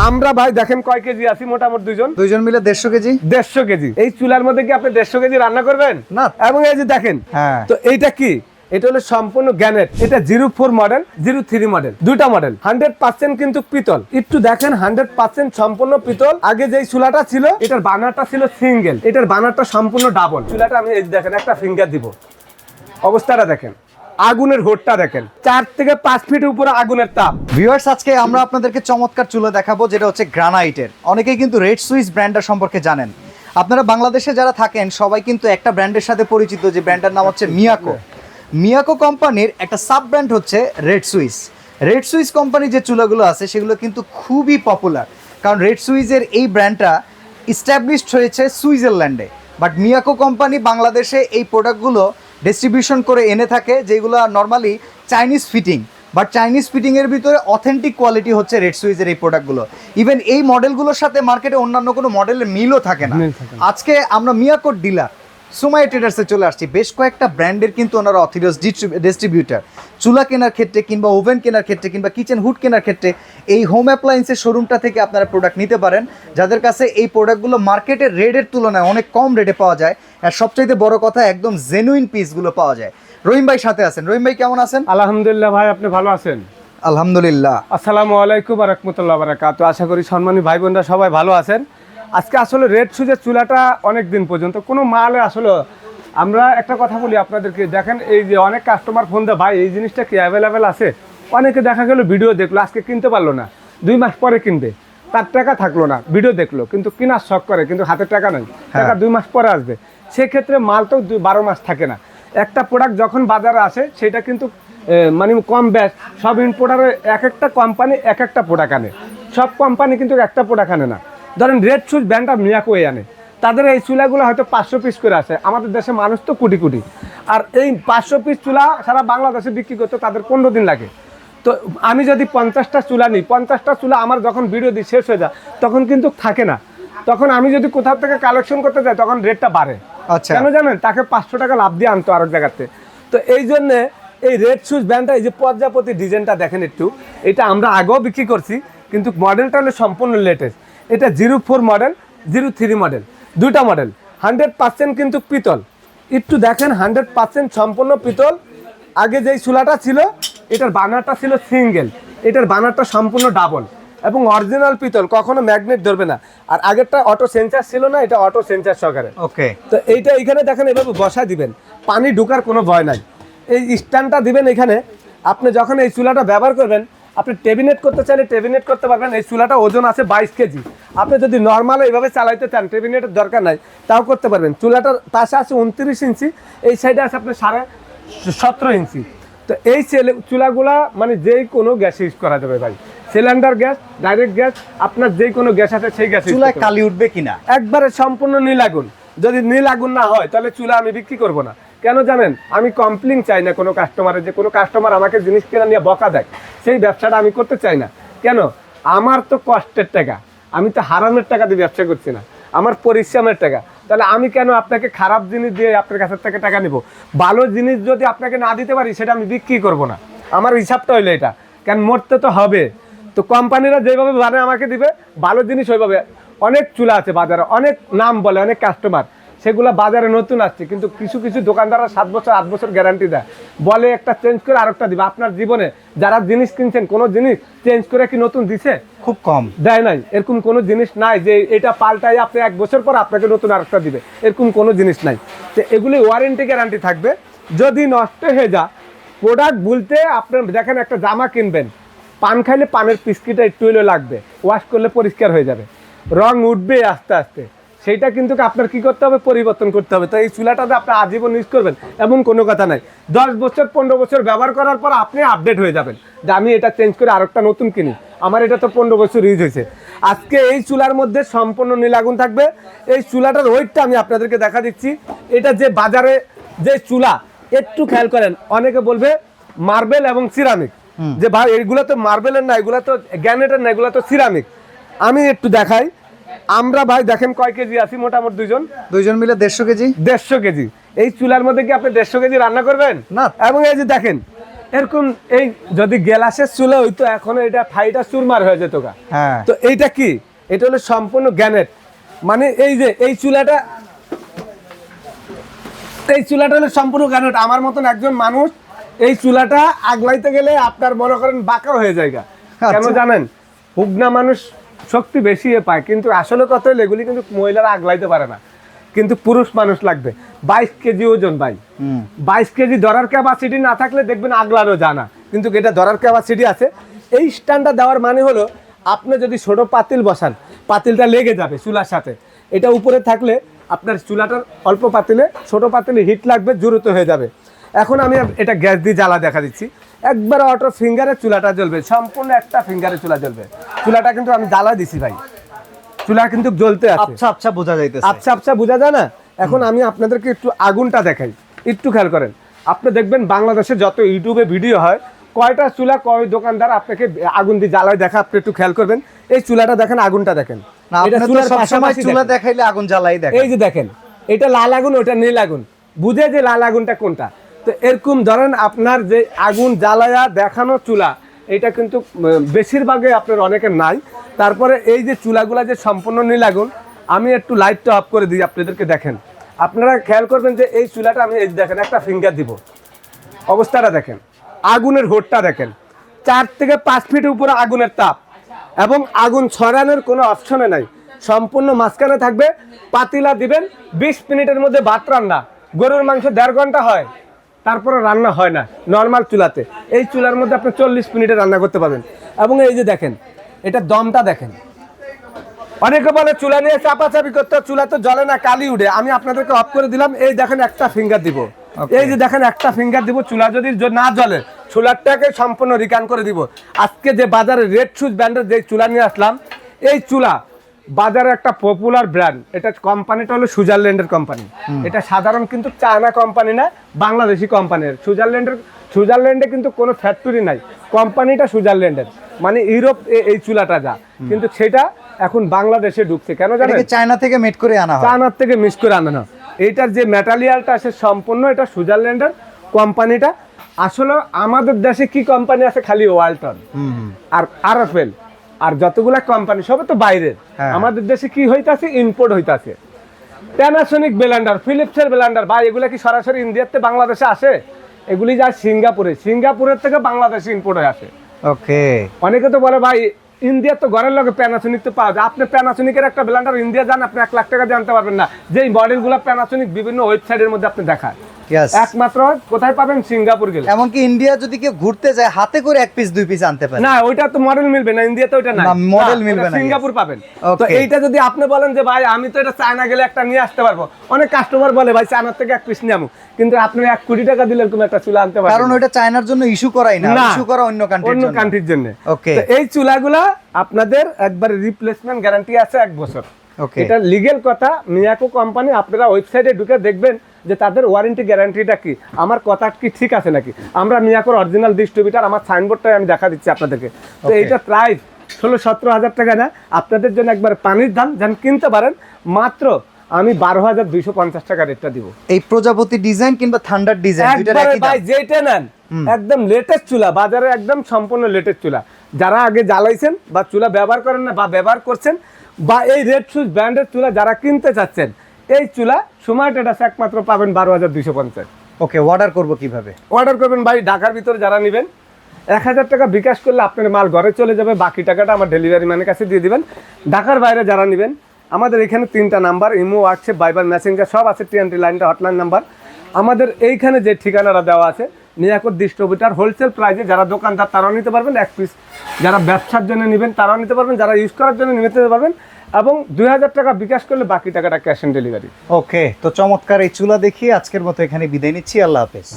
আমরা ভাই দেখেন কয় কেজি আছি, মোটামুটি দুইজন মিলে 150 কেজি। 150 কেজি এই চুলার মধ্যে কি আপনি 150 কেজি রান্না করবেন না? এবং এই যে দেখেন, হ্যাঁ, তো এইটা কি, এটা হলো সম্পূর্ণ গ্যানেট। এটা 04 মডেল, 03 মডেল, দুইটা মডেল। 100% কিন্তু পিতল। একটু দেখেন 100% সম্পূর্ণ পিতল। আগে যেই চুলাটা ছিল এটার বানারটা ছিল সিঙ্গেল, এটার বানারটা সম্পূর্ণ ডাবল। চুলাটা আমি এই দেখেন একটা ফিঙ্গার দিব, অবস্থাটা দেখেন, আগুনের হোটটা দেখেন, 4 থেকে 5 ফিট উপরে আগুনের তাপ। ভিউয়ার্স, আজকে আমরা আপনাদেরকে চমৎকার চুলা দেখাবো, যেটা হচ্ছে গ্রানাইটের। অনেকেই কিন্তু রেড সুইস ব্র্যান্ডটা সম্পর্কে জানেন। আপনারা বাংলাদেশে যারা থাকেন সবাই কিন্তু একটা ব্র্যান্ডের সাথে পরিচিত, যে ব্র্যান্ডের নাম হচ্ছে মিয়াকো। মিয়াকো কোম্পানির একটা সাব ব্র্যান্ড হচ্ছে রেড সুইস। রেড সুইস কোম্পানির যে চুলাগুলো আছে সেগুলো কিন্তু খুবই পপুলার, কারণ রেড সুইসের এই ব্র্যান্ডটা ইস্টাবলিশড হয়েছে সুইজারল্যান্ডে। বাট মিয়াকো কোম্পানি বাংলাদেশে এই প্রোডাক্টগুলো ডিস্ট্রিবিউশন করে এনে থাকে, যেগুলো normally Chinese fitting. But Chinese ফিটিংয়ের ভিতরে অথেন্টিক কোয়ালিটি হচ্ছে রেড সুইজের এই প্রোডাক্টগুলো। ইভেন এই মডেলগুলোর সাথে মার্কেটে অন্যান্য কোনো মডেলের মিলও থাকে না। আজকে আমরা মিয়াকোর ডিলার সুমাইয়া ট্রেডার্সে চলে আসছি। বেশ কয়েকটা ব্র্যান্ডের কিন্তু ওনারা অথরিটাইজ ডিস্ট্রিবিউটার। চুলা কেনার ক্ষেত্রে কিংবা ওভেন কেনার ক্ষেত্রে কিংবা কিচেন হুড কেনার ক্ষেত্রে এই হোম অ্যাপ্লায়েন্সের শোরুমটা থেকে আপনারা প্রোডাক্ট নিতে পারেন, যাদের কাছে এই প্রোডাক্টগুলো মার্কেটের রেটের তুলনায় অনেক কম রেটে পাওয়া যায়। আর সবচাইতে বড় কথা, একদম জেনুইন পিসগুলো পাওয়া যায়। রহিম ভাই সাথে আছেন। রহিম ভাই কেমন আছেন? আলহামদুলিল্লাহ ভাই, আপনি ভালো আছেন? আলহামদুলিল্লাহ। আসসালামু আলাইকুম ওয়া রাহমাতুল্লাহি ওয়া বারাকাতুহু। আশা করি সম্মানী ভাই বোনরা সবাই ভালো আছেন। আজকে আসলে রেড সুইজের চুলাটা অনেক দিন পর্যন্ত কোনো মালে আসলে আমরা একটা কথা বলি আপনাদেরকে, দেখেন এই যে অনেক কাস্টমার ফোন দেয়, ভাই এই জিনিসটা কি অ্যাভেলেবেল আছে? অনেকে দেখা গেল ভিডিও দেখলো, আজকে কিনতে পারলো না, 2 মাস পরে কিনবে, তার টাকা থাকলো না, ভিডিও দেখলো কিন্তু কেনার শখ করে, কিন্তু হাতে টাকা নেই, টাকা 2 মাস পরে আসবে। সেক্ষেত্রে মাল তো 12 মাস থাকে না। একটা প্রোডাক্ট যখন বাজারে আসে সেটা কিন্তু মানে কম ব্যাচ, সব ইম্পোর্টারে এক একটা কোম্পানি এক একটা প্রোডাক্ট আনে, সব কোম্পানি কিন্তু একটা প্রোডাক্ট আনে না। ধরেন রেড সুইজ ব্র্যান্ডটা মিয়াকোই আনে, তাদের এই চুলাগুলো হয়তো 500 পিস করে আসে। আমাদের দেশে মানুষ তো কোটি কোটি, আর এই 500 পিস চুলা সারা বাংলাদেশে বিক্রি করতে তাদের 15 দিন লাগে। তো আমি যদি 50টা চুলা নিই, 50টা চুলা আমার যখন ভিডিও দিই শেষ হয়ে যায়, তখন কিন্তু থাকে না। তখন আমি যদি কোথাও থেকে কালেকশন করতে যাই তখন রেটটা বাড়ে। আচ্ছা, কেন জানেন? তাকে 500 টাকা লাভ দিয়ে আনতো আরেক জায়গাতে। তো এই জন্যে এই রেড সুইজ ব্র্যান্ডটা, এই যে পর্যাপতি ডিজাইনটা দেখেন একটু, এটা আমরা আগেও বিক্রি করছি, কিন্তু মডেলটা হলো সম্পূর্ণ লেটেস্ট। এটা 04 মডেল, 03 মডেল, দুইটা মডেল। 100% কিন্তু পিতল। একটু দেখেন 100% সম্পূর্ণ পিতল। আগে যেই চুলাটা ছিল এটার বানারটা ছিল সিঙ্গেল, এটার বানারটা সম্পূর্ণ ডাবল এবং অরিজিনাল পিতল, কখনো ম্যাগনেট ধরবে না। আর আগেরটা অটো সেন্সার ছিল না, এটা অটো সেন্সার সহকারে। ওকে, তো এইটা এখানে দেখেন এভাবে বসা দিবেন, পানি ঢোকার কোনো ভয় নাই। এই স্ট্যান্ডটা দিবেন এখানে, আপনি যখন এই চুলাটা ব্যবহার করবেন, আপনি টেবিনেট করতে চাইলে টেবিনেট করতে পারবেন। এই চুলাটা ওজন আছে 22 কেজি। আপনি যদি নর্মাল এইভাবে চালাইতে চান, টেবিনেটের দরকার নাই, তাও করতে পারবেন। চুলাটার পাশে আছে 29 ইঞ্চি, এই সাইডে আছে আপনার 17.5 ইঞ্চি। তো এই চুলাগুলা মানে যেই কোনো গ্যাস ইউজ করা যাবে ভাই, সিলিন্ডার গ্যাস, ডাইরেক্ট গ্যাস, আপনার যেই কোনো গ্যাস আছে সেই গ্যাস। চুলায় কালি উঠবে কিনা? একবারে সম্পূর্ণ নীল আগুন। যদি নীল আগুন না হয় তাহলে চুলা আমি বিক্রি করব না। কেন জানেন? আমি কমপ্লেন চাই না কোনো কাস্টমারের, যে কোনো কাস্টমার আমাকে জিনিস কেনা নিয়ে বকা দেয়, সেই ব্যবসাটা আমি করতে চাই না। কেন? আমার তো কষ্টের টাকা, আমি তো হারানোর টাকা দিয়ে ব্যবসা করছি না, আমার পরিশ্রমের টাকা। তাহলে আমি কেন আপনাকে খারাপ জিনিস দিয়ে আপনার কাছের থেকে টাকা নিব? ভালো জিনিস যদি আপনাকে না দিতে পারি সেটা আমি বিক্রি করব না। আমার হিসাবটা হইলো এটা, কেন মরতে তো হবে। তো কোম্পানিরা যেভাবে বানায় আমাকে দিবে ভালো জিনিস ওইভাবে। অনেক চুলা আছে বাজারে, অনেক নাম বলে, অনেক কাস্টমার, সেগুলো বাজারে নতুন আসছে, কিন্তু কিছু কিছু দোকানদাররা 7 বছর 8 বছর গ্যারান্টি দেয়, বলে একটা চেঞ্জ করে আরেকটা দিবে। আপনার জীবনে যারা জিনিস কিনছেন, কোনো জিনিস চেঞ্জ করে কি নতুন দিছে? খুব কম দেয় নাই। এরকম কোনো জিনিস নাই যে এটা পাল্টাই আপনি 1 বছর পর আপনাকে নতুন আরেকটা দিবে, এরকম কোনো জিনিস নাই। তো এগুলি ওয়ারেন্টি গ্যারান্টি থাকবে। যদি নষ্ট হয়ে যায় প্রোডাক্ট বলতে, আপনার দেখেন একটা জামা কিনবেন, পান খাইলে পানের পিসকিটা একটু হলেও লাগবে, ওয়াশ করলে পরিষ্কার হয়ে যাবে, রং উঠবে আস্তে আস্তে, সেইটা কিন্তু আপনার কি করতে হবে? পরিবর্তন করতে হবে। তো এই চুলাটাতে আপনি আজীবন ইউজ করবেন এমন কোনো কথা নাই। 10 বছর 15 বছর ব্যবহার করার পর আপনি আপডেট হয়ে যাবেন, যে আমি এটা চেঞ্জ করে আরেকটা নতুন কিনি, আমার এটা তো 15 বছর ইউজ হয়েছে। আজকে এই চুলার মধ্যে সম্পূর্ণ নীল আগুন থাকবে। এই চুলাটার ওয়েটটা আমি আপনাদেরকে দেখা দিচ্ছি। এটা যে বাজারে যে চুলা, একটু খেয়াল করেন, অনেকে বলবে মার্বেল এবং সিরামিক, যে ভাই এগুলো তো মার্বেলের না, এগুলো তো গ্যানেটের না, এগুলো তো সিরামিক। আমি একটু দেখাই, আমরা ভাই দেখেন কয় কেজি আছি, মোটামুটি দুইজন মিলে 150 কেজি। 150 কেজি এই চুলার মধ্যে কি আপনি 150 কেজি রান্না করবেন না? এবং এই যে দেখেন এরকম এই যদি গ্যালাসের চুলা হইতো এখন এটা ফাইটা চুরমার হয়ে যেত গা। হ্যাঁ তো এইটা কি, এটা হলো সম্পূর্ণ গ্যানেট, মানে এই যে এই চুলাটা হলো সম্পূর্ণ গ্যানেট। আমার মতন একজন মানুষ এই চুলাটা আগলাইতে গেলে আপনার মনে করেন বাঁকা হয়ে যায় গা। কেন জানেন, হুগনা মানুষ শক্তি বেশি পায়, কিন্তু আসলে কত হলো এগুলি কিন্তু মহিলারা আগলাইতে পারে না, কিন্তু পুরুষ মানুষ লাগবে। 22 কেজি ওজন ভাই, 22 কেজি ধরার ক্যাপাসিটি না থাকলে দেখবেন আগলানো জানা, কিন্তু এটা ধরার ক্যাপাসিটি আছে। এই স্ট্যান্ডটা দেওয়ার মানে হলো আপনি যদি ছোট পাতিল বসান, পাতিলটা লেগে যাবে চুলার সাথে। এটা উপরে থাকলে আপনার চুলাটার অল্প পাতিলে, ছোট পাতিলে হিট লাগবে, দ্রুত হয়ে যাবে। এখন আমি এটা গ্যাস দিয়ে জ্বালা দেখা দিচ্ছি, একবার অটো ফিঙ্গারে চুলাটা জ্বলবে, সম্পূর্ণ একটা ফিঙ্গারে চুলা জ্বলবে। চুলাটা কিন্তু আমি জ্বালা দিছি ভাই, চুলা কিন্তু জ্বলতে আছে, আচ্ছা আচ্ছা বোঝা যাইতেছে। আচ্ছা আচ্ছা বোঝা যায় না। এখন আমি আপনাদেরকে একটু আগুনটা দেখাই, একটু খেয়াল করেন। আপনি দেখবেন বাংলাদেশে যত ইউটিউবে ভিডিও হয়, কয়টা চুলা কয় দোকানদার আপনাকে আগুন দিয়ে জ্বালায় দেখা, আপনি একটু খেয়াল করবেন। এই চুলাটা দেখেন, আগুনটা দেখেন, না আপনি তো সবসময় চুলা দেখাইলে আগুন জ্বালাই দেখেন। এই যে দেখেন, এটা লাল আগুন, ওটা নীল আগুন, বুঝে যে লাল আগুনটা কোনটা। তো এরকম ধরেন আপনার যে আগুন জ্বালায়া দেখানো চুলা, এটা কিন্তু বেশিরভাগে আপনার অনেকের নাই। তারপরে এই যে চুলাগুলা যে সম্পূর্ণ নীল আগুন, আমি একটু লাইটটা অফ করে দিই আপনাদেরকে দেখেন। আপনারা খেয়াল করবেন যে এই চুলাটা আমি এই দেখেন একটা ফিঙ্গার দিব, অবস্থাটা দেখেন, আগুনের হোটটা দেখেন, 4 থেকে 5 ফিট উপরে আগুনের তাপ, এবং আগুন ছড়ানোর কোনো অপশনে নাই, সম্পূর্ণ মাঝখানে থাকবে। পাতিলা দিবেন, 20 মিনিটের মধ্যে ভাত রান্না। গরুর মাংস 1.5 ঘন্টা হয়, তারপরে রান্না হয় না নর্মাল চুলাতে। এই চুলার মধ্যে আপনি 40 মিনিটে রান্না করতে পারবেন। এবং এই যে দেখেন, এটা দমটা দেখেন। অনেকে বলে চুলা নিয়ে চাপাচাপি করতে, চুলা তো জ্বলে না, কালি উঠে। আমি আপনাদেরকে অফ করে দিলাম, এই দেখেন একটা ফিঙ্গার দিব, এই যে দেখেন একটা ফিঙ্গার দিব। চুলা যদি না জ্বলে, চুলাটাকে সম্পূর্ণ রিটার্ন করে দিব। আজকে যে বাজারে রেড সুইচ ব্র্যান্ডের যে চুলা নিয়ে আসলাম, এই চুলা বাজারে একটা পপুলার ব্র্যান্ড। এটা কোম্পানিটা হলো সুইজারল্যান্ডের কোম্পানি। এটা সাধারণ কিন্তু চায়না কোম্পানি না, বাংলাদেশি কোম্পানির। সুইজারল্যান্ডে কিন্তু কোনো ফ্যাক্টরি নাই, কোম্পানিটা সুইজারল্যান্ডের, মানে ইউরোপ এই চুলাটা যা, কিন্তু সেটা এখন বাংলাদেশে ঢুকছে। কেন জানেন, চায়না থেকে মেড করে আনা হয়, চায়নার থেকে মিক্স করে আনানো। এইটার যে ম্যাটেরিয়ালটা আছে সম্পূর্ণ এটা সুইজারল্যান্ডের কোম্পানিটা। আসলে আমাদের দেশে কি কোম্পানি আছে, খালি ওয়ালটন আর আরএফএল, আর যতগুলা কোম্পানি সব তো বাইরের। আমাদের দেশে কি হইতাছে, ইম্পোর্ট হইতাছে। প্যানাসোনিক ব্লেন্ডার, ফিলিপসের ব্লেন্ডার, ভাই এগুলা কি সরাসরি ইন্ডিয়াতে বাংলাদেশে আসে? এগুলি যায় সিঙ্গাপুরে, সিঙ্গাপুরের থেকে বাংলাদেশে ইম্পোর্ট হয়ে আসে। ওকে, অনেকে তো বলে ভাই ইন্ডিয়ার তো ঘরের লগে প্যানাসোনিক তো পাওয়া যায়। আপনি প্যানাসোনিকের একটা ব্লেন্ডার ইন্ডিয়া যান, আপনি 1 লাখ টাকা দিয়ে আনতে পারবেন না। যেই মডেলগুলো প্যানাসোনিক বিভিন্ন ওয়েবসাইটের মধ্যে আপনি দেখায়, একমাত্র কোথায় পাবেন, সিঙ্গাপুর গেলে। এমনকি ইন্ডিয়া যদি কেউ ঘুরতে যায়, হাতে করে 1 পিস 2 পিস আনতে পারে না, ওইটা তো মডেল মিলবে না, ইন্ডিয়াতে ওইটা না, মডেল মিলবে না, সিঙ্গাপুর পাবেন। তো এইটা যদি আপনি বলেন যে ভাই আমি তো এটা চায়না গেলে একটা নিয়ে আসতে পারবো, অনেক কাস্টমার বলে ভাই চায়নার থেকে 1 পিস নিয়ে আমু, কিন্তু আপনি 1 কোটি টাকা দিলে এরকম একটা চুলা আনতে পারবেন, কারণ ওইটা চায়নার জন্য ইস্যু করাই না, ইস্যু করা অন্য কান্ট্রির জন্য। ওকে, এই চুলাগুলা আপনাদের একবার রিপ্লেসমেন্ট গ্যারান্টি আছে 1 বছর। এটা লিগেল কথা। মিয়াকো কোম্পানি, আপনারা ওয়েবসাইটে ঢুকে দেখবেন যে তাদের ওয়ারেন্টি গ্যারান্টিটা কি, আমার কথা কি ঠিক আছে নাকি। আমরা মিয়াকোর অরিজিনাল ডিস্ট্রিবিউটর, আমার সাইনবোর্ডটাই আমি দেখা দিচ্ছি আপনাদেরকে। তো এইটা প্রাইস 16-17 হাজার টাকা না, আপনাদের জন্য একবার পানির দাম, যেন কিনতে পারেন। মাত্র আমি 12,250 টাকা রেটটা দিব। এই প্রজাপতি ডিজাইন কিংবা থান্ডার ডিজাইন, দুইটার একই দাম ভাই, যেটা নেন একদম লেটেস্ট চুলা, বাজারে একদম সম্পূর্ণ লেটেস্ট চুলা। যারা আগে জ্বালাইছেন বা চুলা ব্যবহার করেন না বা ব্যবহার করছেন, বা এই রেড সুইচ ব্র্যান্ডের চুলা যারা কিনতে চাচ্ছেন, এই চুলা সময় টেটাস একমাত্র পাবেন 12,250। ওকে, অর্ডার করব কিভাবে? অর্ডার করবেন ভাই, ঢাকার ভিতরে যারা নেবেন 1,000 টাকা বিকাশ করলে আপনার মাল ঘরে চলে যাবে, বাকি টাকাটা আমার ডেলিভারি ম্যানের কাছে দিয়ে দিবেন। ঢাকার বাইরে যারা নেবেন, আমাদের এখানে 3টা নাম্বার, ইমো, হোয়াটসঅ্যাপ, ভাইবার, মেসেঞ্জার সব আছে, TNT লাইনটা হটলাইন নাম্বার। আমাদের এইখানে যে ঠিকানাটা দেওয়া আছে, মিয়াকোর ডিস্ট্রিবিউটর, হোলসেল প্রাইসে যারা দোকানদার তারাও নিতে পারবেন 1 পিস, যারা ব্যবসার জন্য নেবেন তারাও নিতে পারবেন, যারা ইউজ করার জন্য নিতে পারবেন, এবং 2,000 টাকা বিকাশ করলে বাকি টাকাটা ক্যাশ অন ডেলিভারি। ওকে, তো চমৎকার এই চুলা দেখিয়ে আজকের মতো এখানে বিদায় নিচ্ছি। আল্লাহ হাফেজ।